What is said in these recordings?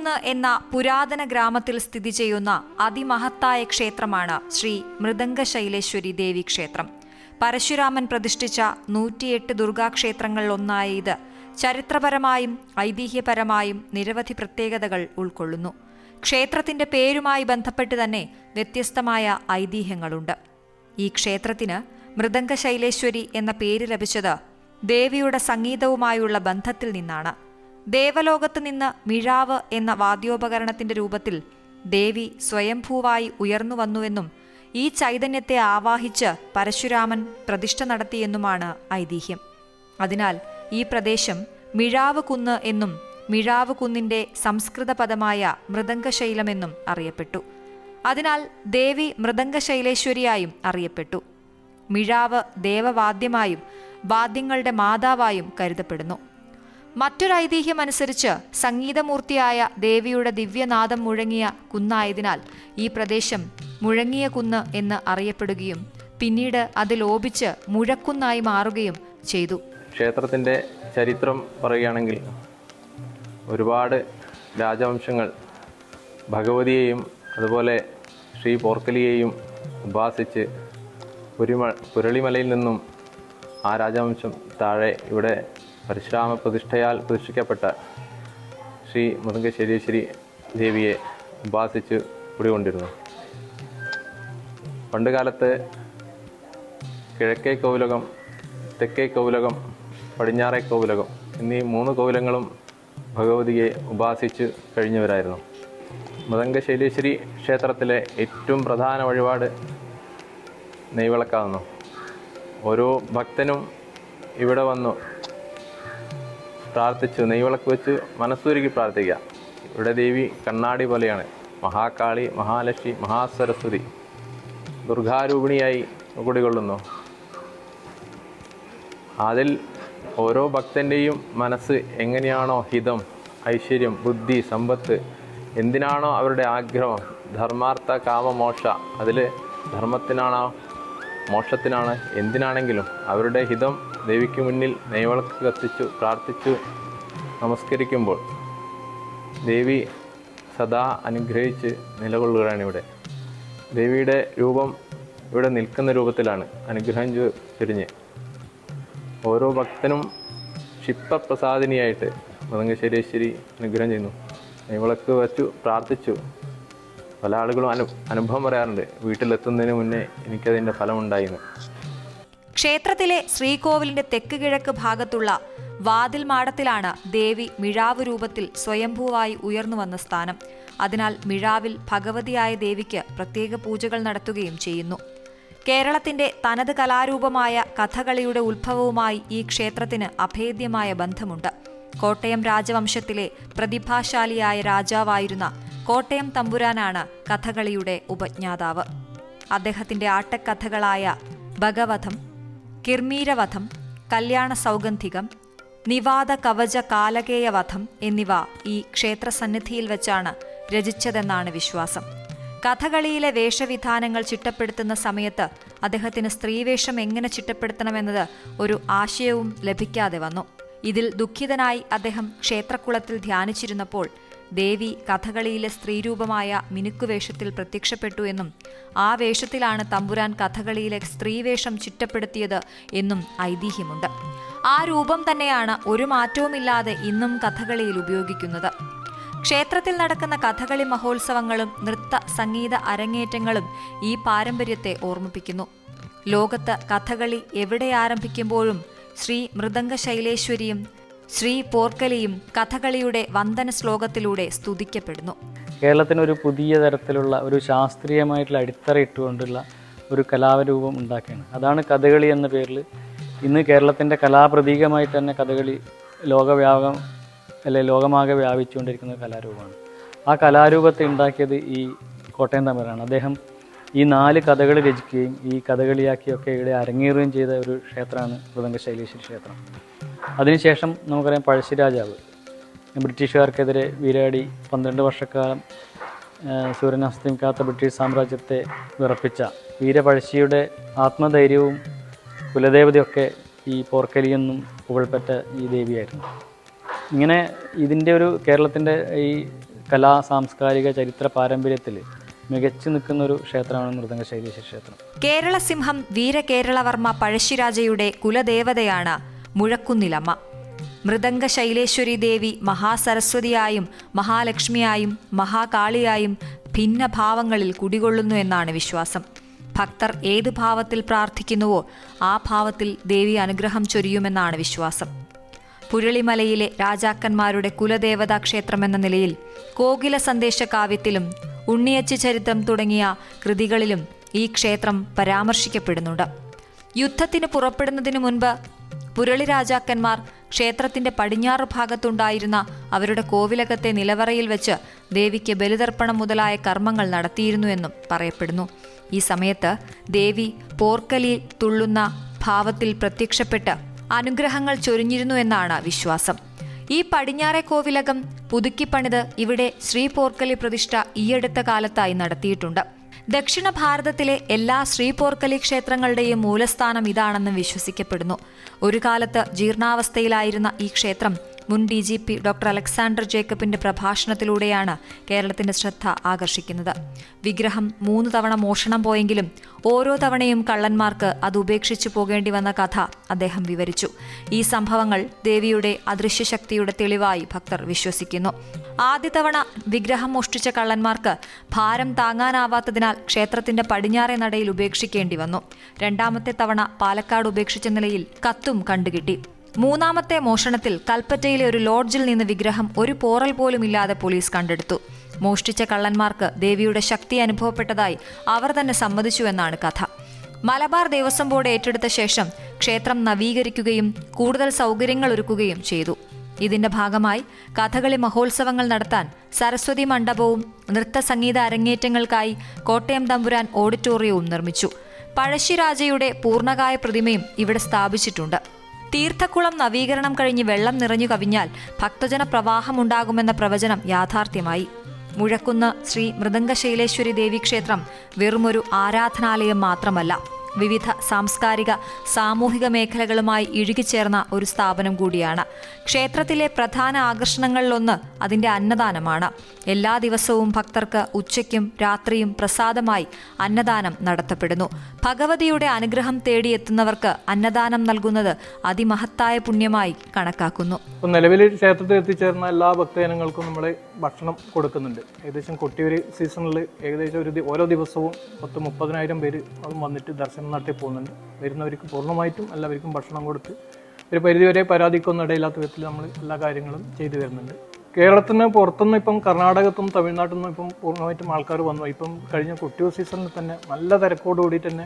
മീഴാവുകുന്ന് എന്ന പുരാതന ഗ്രാമത്തിൽ സ്ഥിതി ചെയ്യുന്ന അതിമഹത്തായ ക്ഷേത്രമാണ് ശ്രീ മൃദംഗശൈലേശ്വരി ദേവി ക്ഷേത്രം. പരശുരാമൻ പ്രതിഷ്ഠിച്ച 108 ദുർഗാക്ഷേത്രങ്ങളിൽ ഒന്നായ ഇത് ചരിത്രപരമായും ഐതിഹ്യപരമായും നിരവധി പ്രത്യേകതകൾ ഉൾക്കൊള്ളുന്നു. ക്ഷേത്രത്തിന്റെ പേരുമായി ബന്ധപ്പെട്ട് തന്നെ വ്യത്യസ്തമായ ഐതിഹ്യങ്ങളുണ്ട്. ഈ ക്ഷേത്രത്തിന് മൃദംഗശൈലേശ്വരി എന്ന പേര് ലഭിച്ചത് ദേവിയുടെ സംഗീതവുമായുള്ള ബന്ധത്തിൽ നിന്നാണ്. ദേവലോകത്ത് നിന്ന് മിഴാവ് എന്ന വാദ്യോപകരണത്തിന്റെ രൂപത്തിൽ ദേവി സ്വയംഭൂവായി ഉയർന്നു വന്നുവെന്നും ഈ ചൈതന്യത്തെ ആവാഹിച്ച് പരശുരാമൻ പ്രതിഷ്ഠ നടത്തിയെന്നുമാണ് ഐതിഹ്യം. അതിനാൽ ഈ പ്രദേശം മിഴാവ് കുന്ന് എന്നും മിഴാവ് കുന്നിന്റെ സംസ്കൃത പദമായ മൃദംഗശൈലമെന്നും അറിയപ്പെട്ടു. അതിനാൽ ദേവി മൃദംഗശൈലേശ്വരിയായും അറിയപ്പെട്ടു. മിഴാവ് ദേവവാദ്യമായും വാദ്യങ്ങളുടെ മാതാവായും കരുതപ്പെടുന്നു. മറ്റൊരു ഐതിഹ്യമനുസരിച്ച് സംഗീതമൂർത്തിയായ ദേവിയുടെ ദിവ്യനാദം മുഴങ്ങിയ കുന്നായതിനാൽ ഈ പ്രദേശം മുഴങ്ങിയ കുന്ന് എന്ന് അറിയപ്പെടുകയും പിന്നീട് അത് ലോപിച്ച് മുഴക്കുന്നായി മാറുകയും ചെയ്തു. ക്ഷേത്രത്തിൻ്റെ ചരിത്രം പറയുകയാണെങ്കിൽ ഒരുപാട് രാജവംശങ്ങൾ ഭഗവതിയെയും അതുപോലെ ശ്രീ പോർക്കലിയെയും ഉപാസിച്ച് പുരളിമലയിൽ നിന്നും ആ രാജവംശം താഴെ ഇവിടെ പരശുരാമ പ്രതിഷ്ഠയാൽ പ്രതിഷ്ഠിക്കപ്പെട്ട ശ്രീ മൃദംഗശൈലേശ്വരി ദേവിയെ ഉപാസിച്ച് കുടികൊണ്ടിരുന്നു. പണ്ടുകാലത്ത് കിഴക്കേ കൗലകം, തെക്കേ കൗലകം, പടിഞ്ഞാറേ കൗലകം എന്നീ 3 കൗലങ്ങളും ഭഗവതിയെ ഉപാസിച്ച് കഴിഞ്ഞവരായിരുന്നു. മൃദംഗശൈലേശ്വരി ക്ഷേത്രത്തിലെ ഏറ്റവും പ്രധാന വഴിപാട് നെയ്വിളക്കാവുന്നു. ഓരോ ഭക്തനും ഇവിടെ വന്നു പ്രാർത്ഥിച്ചു നെയ്വിളക്ക് വെച്ച് മനസ്സൂരുക്കി പ്രാർത്ഥിക്കുക. ഇവിടെ ദേവി കണ്ണാടി പോലെയാണ്. മഹാകാളി, മഹാലക്ഷ്മി, മഹാസരസ്വതി ദുർഗാരൂപിണിയായി കുടികൊള്ളുന്നു. അതിൽ ഓരോ ഭക്തൻ്റെയും മനസ്സ് എങ്ങനെയാണോ ഹിതം, ഐശ്വര്യം, ബുദ്ധി, സമ്പത്ത് എന്തിനാണോ അവരുടെ ആഗ്രഹം, ധർമാർത്ഥ കാമ മോക്ഷ, അതിൽ ധർമ്മത്തിനാണോ മോക്ഷത്തിനാണ് എന്തിനാണെങ്കിലും അവരുടെ ഹിതം ദേവിക്ക് മുന്നിൽ നെയ്വിളക്ക് കത്തിച്ചു പ്രാർത്ഥിച്ചു നമസ്കരിക്കുമ്പോൾ ദേവി സദാ അനുഗ്രഹിച്ച് നിലകൊള്ളുകയാണ്. ഇവിടെ ദേവിയുടെ രൂപം ഇവിടെ നിൽക്കുന്ന രൂപത്തിലാണ് അനുഗ്രഹം ചൊരിഞ്ഞ് ഓരോ ഭക്തനും ക്ഷിപ്രപ്രസാദിനിയായിട്ട് മൃദംഗശൈലേശ്വരി അനുഗ്രഹം ചെയ്യുന്നു. നെയ്വിളക്ക് വച്ചു പ്രാർത്ഥിച്ചു. പല ആളുകളും അനുഭവം പറയാറുണ്ട്, വീട്ടിലെത്തുന്നതിന് മുന്നേ എനിക്കതിൻ്റെ ഫലമുണ്ടായിരുന്നു. ക്ഷേത്രത്തിലെ ശ്രീകോവിലിന്റെ തെക്ക് കിഴക്ക് ഭാഗത്തുള്ള വാതിൽ മാടത്തിലാണ് ദേവി മിഴാവ് രൂപത്തിൽ സ്വയംഭൂവായി ഉയർന്നു വന്ന സ്ഥാനം. അതിനാൽ മിഴാവിൽ ഭഗവതിയായ ദേവിക്ക് പ്രത്യേക പൂജകൾ നടത്തുകയും ചെയ്യുന്നു. കേരളത്തിന്റെ തനത് കലാരൂപമായ കഥകളിയുടെ ഉത്ഭവവുമായി ഈ ക്ഷേത്രത്തിന് അഭേദ്യമായ ബന്ധമുണ്ട്. കോട്ടയം രാജവംശത്തിലെ പ്രതിഭാശാലിയായ രാജാവായിരുന്ന കോട്ടയം തമ്പുരാനാണ് കഥകളിയുടെ ഉപജ്ഞാതാവ്. അദ്ദേഹത്തിന്റെ ആട്ടക്കഥകളായ ഭഗവധം, കിർമീരവധം, കല്യാണ സൗഗന്ധികം, നിവാദ കവച കാലകേയവധം എന്നിവ ഈ ക്ഷേത്രസന്നിധിയിൽ വെച്ചാണ് രചിച്ചതെന്നാണ് വിശ്വാസം. കഥകളിയിലെ വേഷവിധാനങ്ങൾ ചിട്ടപ്പെടുത്തുന്ന സമയത്ത് അദ്ദേഹത്തിന് സ്ത്രീവേഷം എങ്ങനെ ചിട്ടപ്പെടുത്തണമെന്നത് ഒരു ആശയവും ലഭിക്കാതെ വന്നു. ഇതിൽ ദുഃഖിതനായി അദ്ദേഹം ക്ഷേത്രക്കുളത്തിൽ ധ്യാനിച്ചിരുന്നപ്പോൾ ദേവി കഥകളിയിലെ സ്ത്രീരൂപമായ മിനുക്കുവേഷത്തിൽ പ്രത്യക്ഷപ്പെട്ടു എന്നും ആ വേഷത്തിലാണ് തമ്പുരാൻ കഥകളിയിലെ സ്ത്രീവേഷം ചിട്ടപ്പെടുത്തിയത് എന്നും ഐതിഹ്യമുണ്ട്. ആ രൂപം തന്നെയാണ് ഒരു മാറ്റവുമില്ലാതെ ഇന്നും കഥകളിയിൽ ഉപയോഗിക്കുന്നത്. ക്ഷേത്രത്തിൽ നടക്കുന്ന കഥകളി മഹോത്സവങ്ങളും നൃത്ത സംഗീത അരങ്ങേറ്റങ്ങളും ഈ പാരമ്പര്യത്തെ ഓർമ്മിപ്പിക്കുന്നു. ലോകത്ത് കഥകളി എവിടെ ആരംഭിക്കുമ്പോഴും ശ്രീ മൃദംഗശൈലേശ്വരിയും ശ്രീ പോർക്കലിയും കഥകളിയുടെ വന്ദന ശ്ലോകത്തിലൂടെ സ്തുതിക്കപ്പെടുന്നു. കേരളത്തിനൊരു പുതിയ തരത്തിലുള്ള ഒരു ശാസ്ത്രീയമായിട്ടുള്ള അടിത്തറ ഇട്ടുകൊണ്ടുള്ള ഒരു കലാരൂപം ഉണ്ടാക്കുകയാണ്. അതാണ് കഥകളി എന്ന പേരിൽ ഇന്ന് കേരളത്തിൻ്റെ കലാപ്രതീകമായിട്ട് തന്നെ കഥകളി ലോകമാകെ വ്യാപിച്ചുകൊണ്ടിരിക്കുന്ന കലാരൂപമാണ്. ആ കലാരൂപത്തെ ഉണ്ടാക്കിയത് ഈ കോട്ടയം തമ്പുരാനാണ്. അദ്ദേഹം ഈ 4 കഥകളി രചിക്കുകയും ഈ കഥകളിയാക്കിയൊക്കെ ഇവിടെ അരങ്ങേറുകയും ചെയ്ത ഒരു ക്ഷേത്രമാണ് മൃദംഗശൈലേശ്വരി ക്ഷേത്രം. അതിനുശേഷം നമുക്കറിയാം പഴശ്ശിരാജാവ് ബ്രിട്ടീഷുകാർക്കെതിരെ വീരാടി 12 വർഷക്കാലം സൂര്യൻ അസ്തമിക്കാത്ത ബ്രിട്ടീഷ് സാമ്രാജ്യത്തെ വിറപ്പിച്ച വീരപഴശ്ശിയുടെ ആത്മധൈര്യവും കുലദേവതയൊക്കെ ഈ പോർക്കലിയെന്നും പുകൾപ്പെട്ട ഈ ദേവിയായിരുന്നു. ഇങ്ങനെ ഇതിൻ്റെ ഒരു കേരളത്തിൻ്റെ ഈ കലാ സാംസ്കാരിക ചരിത്ര പാരമ്പര്യത്തിൽ മികച്ചു നിൽക്കുന്നൊരു ക്ഷേത്രമാണ് മൃദംഗശൈലേശ്വരി ക്ഷേത്രം. കേരള സിംഹം വീരകേരളവർമ്മ പഴശ്ശിരാജയുടെ കുലദേവതയാണ് മുഴക്കുന്നിലമ്മ. മൃദംഗശൈലേശ്വരി ദേവി മഹാസരസ്വതിയായും മഹാലക്ഷ്മിയായും മഹാകാളിയായും ഭിന്ന ഭാവങ്ങളിൽ കുടികൊള്ളുന്നു എന്നാണ് വിശ്വാസം. ഭക്തർ ഏത് ഭാവത്തിൽ പ്രാർത്ഥിക്കുന്നുവോ ആ ഭാവത്തിൽ ദേവി അനുഗ്രഹം ചൊരിയുമെന്നാണ് വിശ്വാസം. പുരളിമലയിലെ രാജാക്കന്മാരുടെ കുലദേവതാ ക്ഷേത്രമെന്ന നിലയിൽ കോകില സന്ദേശ കാവ്യത്തിലും ഉണ്ണിയച്ചി ചരിത്രം തുടങ്ങിയ കൃതികളിലും ഈ ക്ഷേത്രം പരാമർശിക്കപ്പെടുന്നുണ്ട്. യുദ്ധത്തിന് പുറപ്പെടുന്നതിനു മുൻപ് പുരളി രാജാക്കന്മാർ ക്ഷേത്രത്തിന്റെ പടിഞ്ഞാറ് ഭാഗത്തുണ്ടായിരുന്ന അവരുടെ കോവിലകത്തെ നിലവറയിൽ വെച്ച് ദേവിക്ക് ബലിതർപ്പണം മുതലായ കർമ്മങ്ങൾ നടത്തിയിരുന്നുവെന്നും പറയപ്പെടുന്നു. ഈ സമയത്ത് ദേവി പോർക്കലിയിൽ തുള്ളുന്ന ഭാവത്തിൽ പ്രത്യക്ഷപ്പെട്ട് അനുഗ്രഹങ്ങൾ ചൊരിഞ്ഞിരുന്നു എന്നാണ് വിശ്വാസം. ഈ പടിഞ്ഞാറെ കോവിലകം പുതുക്കിപ്പണിത് ഇവിടെ ശ്രീ പോർക്കലി പ്രതിഷ്ഠ ഈയടുത്ത കാലത്തായി നടത്തിയിട്ടുണ്ട്. ദക്ഷിണ ഭാരതത്തിലെ എല്ലാ ശ്രീ പോർക്കലി ക്ഷേത്രങ്ങളുടെയും മൂലസ്ഥാനം ഇതാണെന്നും വിശ്വസിക്കപ്പെടുന്നു. ഒരു കാലത്ത് ജീർണാവസ്ഥയിലായിരുന്ന ഈ ക്ഷേത്രം മുൻ DGP ഡോക്ടർ അലക്സാണ്ടർ ജേക്കബിന്റെ പ്രഭാഷണത്തിലൂടെയാണ് കേരളത്തിന്റെ ശ്രദ്ധ ആകർഷിക്കുന്നത്. വിഗ്രഹം 3 തവണ മോഷണം പോയെങ്കിലും ഓരോ തവണയും കള്ളന്മാർക്ക് അത് ഉപേക്ഷിച്ചു പോകേണ്ടി വന്ന കഥ അദ്ദേഹം വിവരിച്ചു. ഈ സംഭവങ്ങൾ ദേവിയുടെ അദൃശ്യശക്തിയുടെ തെളിവായി ഭക്തർ വിശ്വസിക്കുന്നു. ആദ്യ തവണ വിഗ്രഹം മോഷ്ടിച്ച കള്ളന്മാർക്ക് ഭാരം താങ്ങാനാവാത്തതിനാൽ ക്ഷേത്രത്തിന്റെ പടിഞ്ഞാറേ നടയിൽ ഉപേക്ഷിക്കേണ്ടി വന്നു. രണ്ടാമത്തെ തവണ പാലക്കാട് ഉപേക്ഷിച്ച നിലയിൽ കത്തും കണ്ടുകിട്ടി. മൂന്നാമത്തെ മോഷണത്തിൽ കൽപ്പറ്റയിലെ ഒരു ലോഡ്ജിൽ നിന്ന് വിഗ്രഹം ഒരു പോറൽ പോലും ഇല്ലാതെ പോലീസ് കണ്ടെടുത്തു. മോഷ്ടിച്ച കള്ളന്മാർക്ക് ദേവിയുടെ ശക്തി അനുഭവപ്പെട്ടതായി അവർ തന്നെ സമ്മതിച്ചുവെന്നാണ് കഥ. മലബാർ ദേവസ്വം ബോർഡ് ഏറ്റെടുത്ത ശേഷം ക്ഷേത്രം നവീകരിക്കുകയും കൂടുതൽ സൗകര്യങ്ങൾ ഒരുക്കുകയും ചെയ്തു. ഇതിന്റെ ഭാഗമായി കഥകളി മഹോത്സവങ്ങൾ നടത്താൻ സരസ്വതി മണ്ഡപവും നൃത്തസംഗീത അരങ്ങേറ്റങ്ങൾക്കായി കോട്ടയം തമ്പുരാൻ ഓഡിറ്റോറിയവും നിർമ്മിച്ചു. പഴശ്ശിരാജയുടെ പൂർണ്ണകായ പ്രതിമയും ഇവിടെ സ്ഥാപിച്ചിട്ടുണ്ട്. തീർത്ഥക്കുളം നവീകരണം കഴിഞ്ഞ് വെള്ളം നിറഞ്ഞു കവിഞ്ഞാൽ ഭക്തജന പ്രവാഹമുണ്ടാകുമെന്ന പ്രവചനം യാഥാർത്ഥ്യമായി. മുഴക്കുന്ന് ശ്രീ മൃദംഗശൈലേശ്വരി ദേവീക്ഷേത്രം വെറുമൊരു ആരാധനാലയം മാത്രമല്ല, വിവിധ സാംസ്കാരിക സാമൂഹിക മേഖലകളുമായി ഇഴുകിച്ചേർന്ന ഒരു സ്ഥാപനം കൂടിയാണ്. ക്ഷേത്രത്തിലെ പ്രധാന ആകർഷണങ്ങളിലൊന്ന് അതിൻ്റെ അന്നദാനമാണ്. എല്ലാ ദിവസവും ഭക്തർക്ക് ഉച്ചയ്ക്കും രാത്രിയും പ്രസാദമായി അന്നദാനം നടത്തപ്പെടുന്നു. ഭഗവതിയുടെ അനുഗ്രഹം തേടിയെത്തുന്നവർക്ക് അന്നദാനം നൽകുന്നത് അതിമഹത്തായ പുണ്യമായി കണക്കാക്കുന്നു. നിലവിൽ ക്ഷേത്രത്തിൽ എത്തിച്ചേർന്ന എല്ലാ ഭക്തജനങ്ങൾക്കും നമ്മൾ ഭക്ഷണം കൊടുക്കുന്നുണ്ട്. ഏകദേശം കൊട്ടിയൂര് സീസണിൽ ഏകദേശം ഓരോ ദിവസവും 30,000 പേര് വന്നിട്ട് ദർശനം നടത്തി പോകുന്നുണ്ട്. വരുന്നവർക്ക് പൂർണ്ണമായിട്ടും എല്ലാവർക്കും ഭക്ഷണം കൊടുത്ത് ഒരു പരിധിവരെ പരാതിക്കൊന്നും ഇടയില്ലാത്ത വിധത്തിൽ നമ്മൾ എല്ലാ കാര്യങ്ങളും ചെയ്തു വരുന്നുണ്ട്. കേരളത്തിന് പുറത്തുനിന്ന് ഇപ്പം കർണാടകത്തും തമിഴ്നാട്ടിൽ നിന്നും ഇപ്പം പൂർണ്ണമായിട്ടും ആൾക്കാർ വന്നു. ഇപ്പം കഴിഞ്ഞ കൊട്ടിയൂർ സീസണിൽ തന്നെ നല്ല തിരക്കോടുകൂടി തന്നെ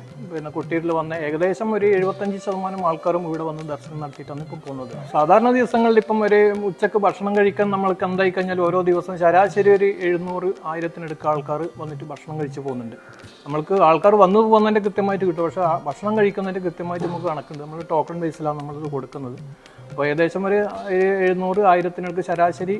കൊട്ടിയൂരിൽ വന്ന ഏകദേശം ഒരു 75% ആൾക്കാരും ഇവിടെ വന്ന് ദർശനം നടത്തിയിട്ടാണ് ഇപ്പം പോകുന്നത്. സാധാരണ ദിവസങ്ങളിൽ ഇപ്പം ഒരു ഉച്ചക്ക് ഭക്ഷണം കഴിക്കാൻ നമ്മൾക്ക് എന്തായി കഴിഞ്ഞാൽ ഓരോ ദിവസം ശരാശരി ഒരു 700,000 ആൾക്കാർ വന്നിട്ട് ഭക്ഷണം കഴിച്ച് പോകുന്നുണ്ട്. നമ്മൾക്ക് ആൾക്കാർ വന്നു പോകുന്നതിൻ്റെ കൃത്യമായിട്ട് കിട്ടും, പക്ഷേ ഭക്ഷണം കഴിക്കുന്നതിൻ്റെ കൃത്യമായിട്ട് നമുക്ക് കണക്കുണ്ട്. നമ്മൾ ടോക്കൺ ബേസിലാണ് നമ്മളിത് കൊടുക്കുന്നത്. അപ്പോൾ ഏകദേശം ഒരു 700,000 ശരാശരി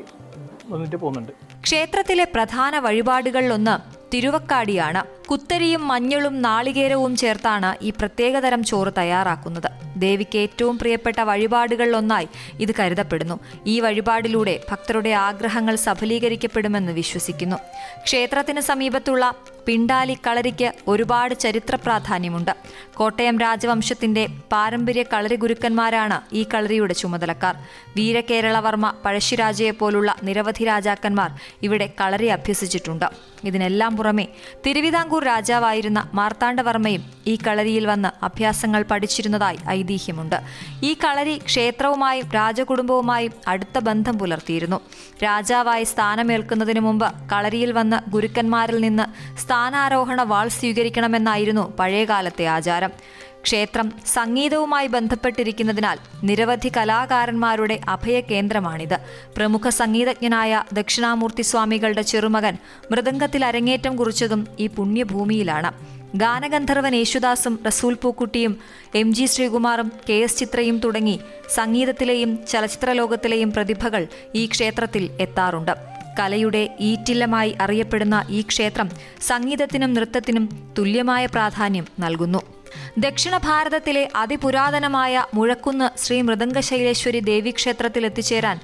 വന്നിട്ട് പോകുന്നുണ്ട്. ക്ഷേത്രത്തിലെ പ്രധാന വഴിപാടുകളിലൊന്ന് തിരുവക്കാടിയാണ്. കുത്തരിയും മഞ്ഞളും നാളികേരവും ചേർത്താണ് ഈ പ്രത്യേകതരം ചോറ് തയ്യാറാക്കുന്നത്. ദേവിക്ക് ഏറ്റവും പ്രിയപ്പെട്ട വഴിപാടുകളിലൊന്നായി ഇത് കരുതപ്പെടുന്നു. ഈ വഴിപാടിലൂടെ ഭക്തരുടെ ആഗ്രഹങ്ങൾ സഫലീകരിക്കപ്പെടുമെന്ന് വിശ്വസിക്കുന്നു. ക്ഷേത്രത്തിന് സമീപത്തുള്ള പിണ്ടാലി കളരിക്ക് ഒരുപാട് ചരിത്ര പ്രാധാന്യമുണ്ട്. കോട്ടയം രാജവംശത്തിന്റെ പാരമ്പര്യ കളരി ഗുരുക്കന്മാരാണ് ഈ കളരിയുടെ ചുമതലക്കാർ. വീരകേരളവർമ്മ പഴശ്ശിരാജയെപ്പോലുള്ള നിരവധി രാജാക്കന്മാർ ഇവിടെ കളരി അഭ്യസിച്ചിട്ടുണ്ട്. ഇതിനെല്ലാം പുറമെ തിരുവിതാംകൂർ രാജാവായിരുന്ന മാർത്താണ്ഡവർമ്മയും ഈ കളരിയിൽ വന്ന് അഭ്യാസങ്ങൾ പഠിച്ചിരുന്നതായി ഐതിഹ്യമുണ്ട്. ഈ കളരി ക്ഷേത്രവുമായും രാജകുടുംബവുമായും അടുത്ത ബന്ധം പുലർത്തിയിരുന്നു. രാജാവായി സ്ഥാനമേൽക്കുന്നതിനു മുമ്പ് കളരിയിൽ വന്ന് ഗുരുക്കന്മാരിൽ നിന്ന് സ്ഥാനാരോഹണ വാൾ സ്വീകരിക്കണമെന്നായിരുന്നു പഴയകാലത്തെ ആചാരം. ക്ഷേത്രം സംഗീതവുമായി ബന്ധപ്പെട്ടിരിക്കുന്നതിനാൽ നിരവധി കലാകാരന്മാരുടെ അഭയകേന്ദ്രമാണിത്. പ്രമുഖ സംഗീതജ്ഞനായ ദക്ഷിണാമൂർത്തി സ്വാമികളുടെ ചെറുമകൻ മൃദംഗത്തിൽ അരങ്ങേറ്റം കുറിച്ചതും ഈ പുണ്യഭൂമിയിലാണ്. ഗാനഗന്ധർവൻ യേശുദാസും റസൂൽ പൂക്കുട്ടിയും MG ശ്രീകുമാറും KS ചിത്രയും തുടങ്ങി സംഗീതത്തിലെയും ചലച്ചിത്രലോകത്തിലെയും പ്രതിഭകൾ ഈ ക്ഷേത്രത്തിൽ എത്താറുണ്ട്. കലയുടെ ഈറ്റില്ലമായി അറിയപ്പെടുന്ന ഈ ക്ഷേത്രം സംഗീതത്തിനും നൃത്തത്തിനും തുല്യമായ പ്രാധാന്യം നൽകുന്നു. ദക്ഷിണ ഭാരതത്തിലെ അതിപുരാതനമായ മുഴക്കുന്ന് ശ്രീ മൃദംഗശൈലേശ്വരി ദേവീക്ഷേത്രത്തിൽ എത്തിച്ചേരാൻ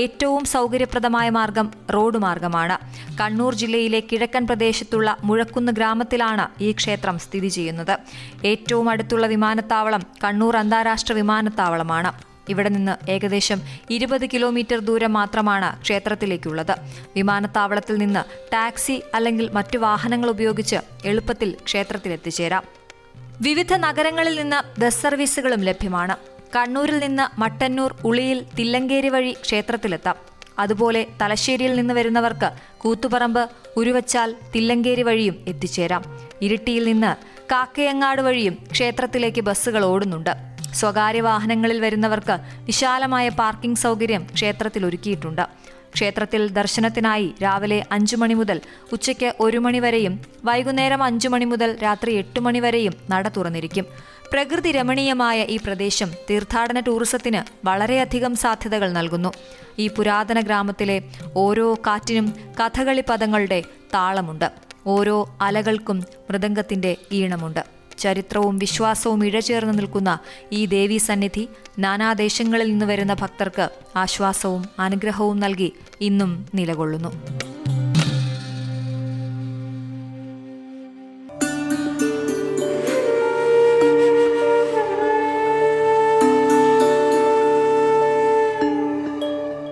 ഏറ്റവും സൗകര്യപ്രദമായ മാർഗം റോഡ് മാർഗമാണ്. കണ്ണൂർ ജില്ലയിലെ കിഴക്കൻ പ്രദേശത്തുള്ള മുഴക്കുന്ന് ഗ്രാമത്തിലാണ് ഈ ക്ഷേത്രം സ്ഥിതി ചെയ്യുന്നത്. ഏറ്റവും അടുത്തുള്ള വിമാനത്താവളം കണ്ണൂർ അന്താരാഷ്ട്ര വിമാനത്താവളമാണ്. ഇവിടെ നിന്ന് ഏകദേശം 20 കിലോമീറ്റർ ദൂരം മാത്രമാണ് ക്ഷേത്രത്തിലേക്കുള്ളത്. വിമാനത്താവളത്തിൽ നിന്ന് ടാക്സി അല്ലെങ്കിൽ മറ്റു വാഹനങ്ങൾ ഉപയോഗിച്ച് എളുപ്പത്തിൽ ക്ഷേത്രത്തിൽ എത്തിച്ചേരാം. വിവിധ നഗരങ്ങളിൽ നിന്ന് ബസ് സർവീസുകളും ലഭ്യമാണ്. കണ്ണൂരിൽ നിന്ന് മട്ടന്നൂർ, ഉളിയിൽ, തില്ലങ്കേരി വഴി ക്ഷേത്രത്തിലെത്താം. അതുപോലെ തലശ്ശേരിയിൽ നിന്ന് വരുന്നവർക്ക് കൂത്തുപറമ്പ്, ഉരുവച്ചാൽ, തില്ലങ്കേരി വഴിയും എത്തിച്ചേരാം. ഇരിട്ടിയിൽ നിന്ന് കാക്കയങ്ങാട് വഴിയും ക്ഷേത്രത്തിലേക്ക് ബസ്സുകൾ ഓടുന്നുണ്ട്. സ്വകാര്യ വാഹനങ്ങളിൽ വരുന്നവർക്ക് വിശാലമായ പാർക്കിംഗ് സൗകര്യം ക്ഷേത്രത്തിൽ ഒരുക്കിയിട്ടുണ്ട്. ക്ഷേത്രത്തിൽ ദർശനത്തിനായി രാവിലെ 5 മണി മുതൽ ഉച്ചയ്ക്ക് 1 മണി വരെയും വൈകുന്നേരം 5 മണി മുതൽ രാത്രി 8 മണി വരെയും നട തുറന്നിരിക്കും. പ്രകൃതി രമണീയമായ ഈ പ്രദേശം തീർത്ഥാടന ടൂറിസത്തിന് വളരെയധികം സാധ്യതകൾ നൽകുന്നു. ഈ പുരാതന ഗ്രാമത്തിലെ ഓരോ കാറ്റിനും കഥകളി പദങ്ങളുടെ താളമുണ്ട്. ഓരോ അലകൾക്കും മൃദംഗത്തിന്റെ ഈണമുണ്ട്. ചരിത്രവും വിശ്വാസവും ഇഴചേർന്ന് നിൽക്കുന്ന ഈ ദേവീ സന്നിധി നാനാദേശങ്ങളിൽ നിന്ന് വരുന്ന ഭക്തർക്ക് ആശ്വാസവും അനുഗ്രഹവും നൽകി ഇന്നും നിലകൊള്ളുന്നു.